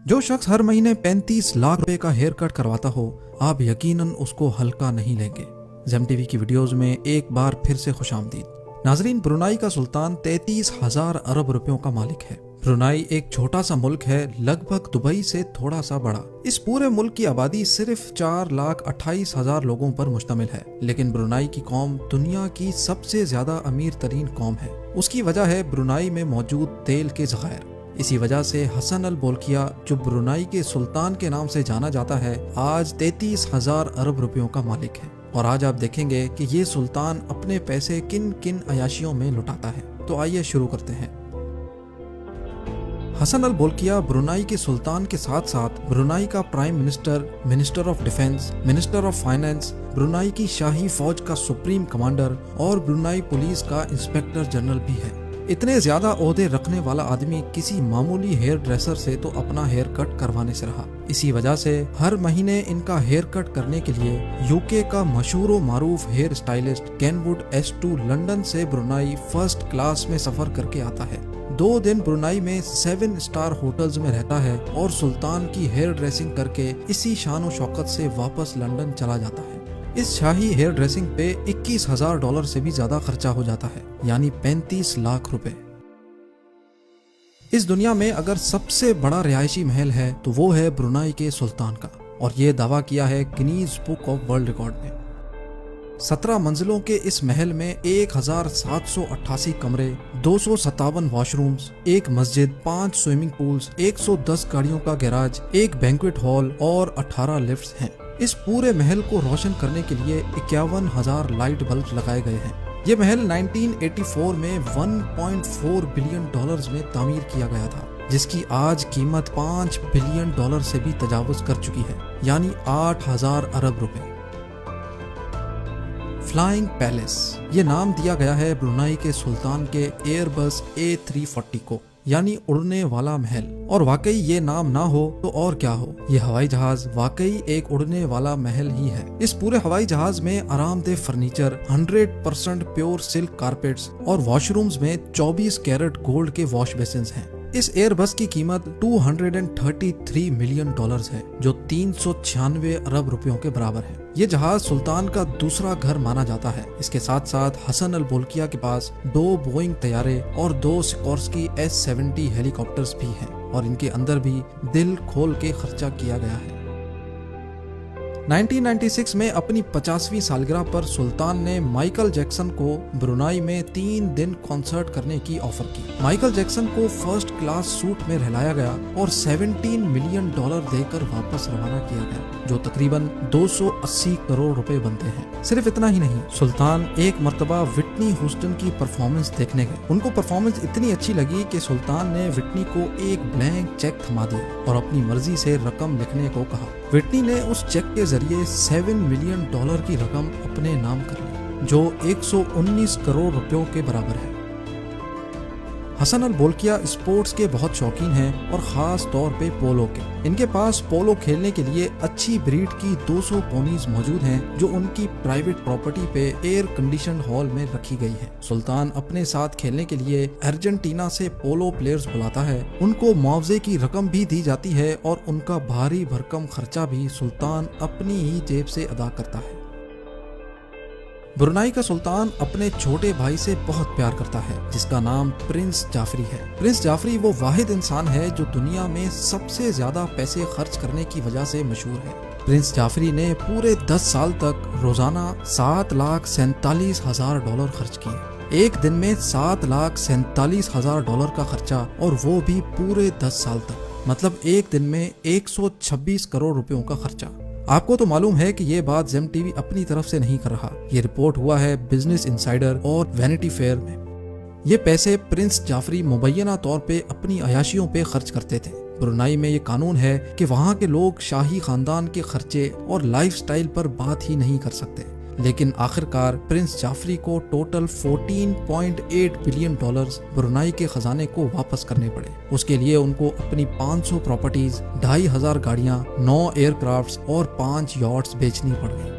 जो शख्स हर महीने 35 लाख रुपए का हेयर कट करवाता हो, आप यकीनन उसको हल्का नहीं लेंगे। ज़ेम टीवी की वीडियोस में एक बार फिर से खुशामदीद। नाजरीन, ब्रुनाई का सुल्तान 33,000 अरब रुपयों का मालिक है। ब्रुनाई एक छोटा सा मुल्क है, लगभग दुबई से थोड़ा सा बड़ा। इस पूरे मुल्क की आबादी सिर्फ 4,28,000 लोगों पर मुश्तमिल है, लेकिन ब्रुनाई की कौम दुनिया की सबसे ज्यादा अमीर तरीन कौम है। उसकी वजह है ब्रुनाई में मौजूद तेल के ज़खायर। इसी वजह से हसन अल बोल्किया, जो ब्रुनाई के सुल्तान के नाम से जाना जाता है, आज 33,000 अरब रुपयों का मालिक है। और आज आप देखेंगे कि ये सुल्तान अपने पैसे किन किन अयाशियों में लुटाता है। तो आइए शुरू करते हैं। हसन अल बोल्किया ब्रुनाई के सुल्तान के साथ साथ ब्रुनाई का prime minister, minister of defence, minister of finance, Brunei की शाही फौज का सुप्रीम कमांडर और ब्रुनाई पुलिस का इंस्पेक्टर जनरल भी है। इतने ज्यादा ओहदे रखने वाला आदमी किसी मामूली हेयर ड्रेसर से तो अपना हेयर कट करवाने से रहा। इसी वजह से हर महीने इनका हेयर कट करने के लिए यूके का मशहूर व मारूफ hair stylist Kenwood S2 London से ब्रुनाई फर्स्ट क्लास में सफर करके आता है। 2 दिन ब्रुनाई में 7 स्टार होटल्स में रहता है और सुल्तान की हेयर ड्रेसिंग करके इसी शान व शौकत से वापस लंदन चला जाता है। इस शाही हेयर ड्रेसिंग पे $21,000 से भी ज्यादा खर्चा हो जाता है, यानी 35 लाख रुपए। इस दुनिया में अगर सबसे बड़ा रिहायशी महल है तो वो है ब्रुनाई के सुल्तान का, और ये दावा किया है Guinness book of world record ने। 17 मंजिलों के इस महल में 1,788 कमरे, 257 वॉशरूम्स, 1 मस्जिद, 5 स्विमिंग पूल्स, 110 गाड़ियों का गैराज, 1 बैंक्वेट हॉल और 18 लिफ्ट्स हैं। इस पूरे महल को रोशन करने के लिए 51,000 लाइट बल्ब लगाए गए हैं। ये महल 1984 में $1.4 बिलियन में तामीर किया गया था, जिसकी आज कीमत $5 बिलियन से भी तजावुज कर चुकी है, यानी 8,000 अरब रुपए। फ्लाइंग पैलेस, ये नाम दिया गया है ब्रुनाई के सुल्तान के एयरबस A340 को, यानी उड़ने वाला महल। और वाकई ये नाम ना हो तो और क्या हो, ये हवाई जहाज वाकई एक उड़ने वाला महल ही है। इस पूरे हवाई जहाज में आरामदेह फर्नीचर, 100% प्योर सिल्क कारपेट्स और वॉशरूम्स में 24 कैरेट गोल्ड के वॉश बेसिन्स हैं। इस एयरबस की कीमत $233 मिलियन है, जो 396 अरब रुपयों के बराबर है। ये जहाज सुल्तान का दूसरा घर माना जाता है। इसके साथ साथ हसन अल बोल्किया के पास 2 बोइंग तैयारे और 2 सिकोर्स्की S-70 हेलीकॉप्टर्स भी हैं, और इनके अंदर भी दिल खोल के खर्चा किया गया है। 1996 में अपनी 50वीं सालगिरह पर सुल्तान ने माइकल जैक्सन को ब्रुनाई में 3 दिन कॉन्सर्ट करने की ऑफर की। माइकल जैक्सन को फर्स्ट क्लास सूट में रहलाया गया और $17 मिलियन देकर वापस रवाना किया गया, जो तकरीबन 280 करोड़ रुपए बनते हैं। सिर्फ इतना ही नहीं, सुल्तान एक मर्तबा विटनी ह्यूस्टन की परफॉर्मेंस देखने गए। उनको परफॉर्मेंस इतनी अच्छी लगी कि सुल्तान ने विटनी को एक ब्लैंक चेक थमा दिया और अपनी मर्जी से रकम लिखने को कहा। विटनी ने उस चेक के जरिए $7 मिलियन की रकम अपने नाम कर ली, जो 119 करोड़ रुपयों के बराबर है। हसन अल बोल्किया स्पोर्ट्स के बहुत शौकीन हैं, और खास तौर पे पोलो के। इनके पास पोलो खेलने के लिए अच्छी ब्रीड की 200 पोनीज मौजूद हैं, जो उनकी प्राइवेट प्रॉपर्टी पे एयर कंडीशन हॉल में रखी गई है। सुल्तान अपने साथ खेलने के लिए अर्जेंटीना से पोलो प्लेयर्स बुलाता है। उनको मुआवजे की रकम भी दी जाती है, और उनका भारी भरकम खर्चा भी सुल्तान अपनी ही जेब से अदा करता है। ब्रुनाई का सुल्तान अपने छोटे भाई से बहुत प्यार करता है, जिसका नाम प्रिंस जाफरी है। प्रिंस जाफरी वो वाहिद इंसान है जो दुनिया में सबसे ज्यादा पैसे खर्च करने की वजह से मशहूर है। प्रिंस जाफरी ने पूरे 10 साल तक रोजाना $7,47,000 खर्च किए। एक दिन में $7,47,000 का खर्चा, और वो भी पूरे 10 साल तक, मतलब एक दिन में 126 करोड़ रुपयों का खर्चा। आपको तो मालूम है कि ये बात ज़ेम टीवी अपनी तरफ से नहीं कर रहा, ये रिपोर्ट हुआ है बिजनेस इनसाइडर और वैनिटी फेयर में। ये पैसे प्रिंस जाफरी मुबैना तौर पे अपनी अयाशियों पे खर्च करते थे। ब्रुनाई में ये कानून है कि वहाँ के लोग शाही खानदान के खर्चे और लाइफस्टाइल पर बात ही नहीं कर सकते, लेकिन आखिरकार प्रिंस जाफरी को टोटल $14.8 बिलियन ब्रुनाई के खजाने को वापस करने पड़े। उसके लिए उनको अपनी 500 प्रॉपर्टीज, 2,500 गाड़ियां, 9 एयरक्राफ्ट्स और 5 यॉट्स बेचनी पड़ गई।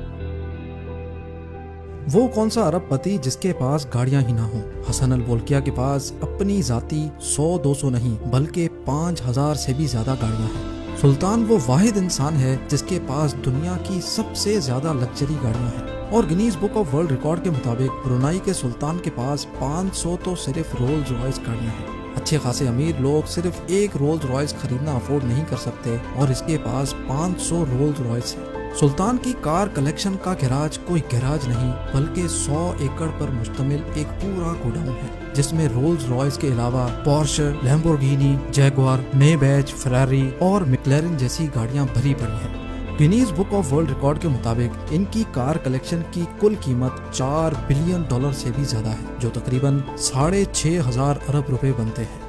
वो कौन सा अरबपति जिसके पास गाड़ियां ही ना हो। हसन अल बोल्किया के पास अपनी जाती 100-200 नहीं बल्कि 5,000 से भी ज्यादा गाड़ियां हैं। سلطان وہ واحد انسان ہے جس کے پاس دنیا کی سب سے زیادہ لگژری گاڑیاں ہیں، اور Guinness book of world record کے مطابق برونائی کے سلطان کے پاس 500 تو صرف رولز رائس گاڑیاں ہیں۔ اچھے خاصے امیر لوگ صرف ایک رولز رائس خریدنا افورڈ نہیں کر سکتے اور اس کے پاس 500 رولز رائس ہیں۔ سلطان کی کار کلیکشن کا گیراج کوئی گیراج نہیں بلکہ 100 ایکڑ پر مشتمل ایک پورا گوڈاؤن ہے، جس میں رولز رائس کے علاوہ پورش، لیمبورگینی، جیگوار، مے بیچ، فراری اور میکلارن جیسی گاڑیاں بھری پڑی ہیں۔ Guinness book of world record کے مطابق ان کی کار کلیکشن کی کل قیمت $4 بلین سے بھی زیادہ ہے، جو تقریباً 6,500 ارب روپے بنتے ہیں۔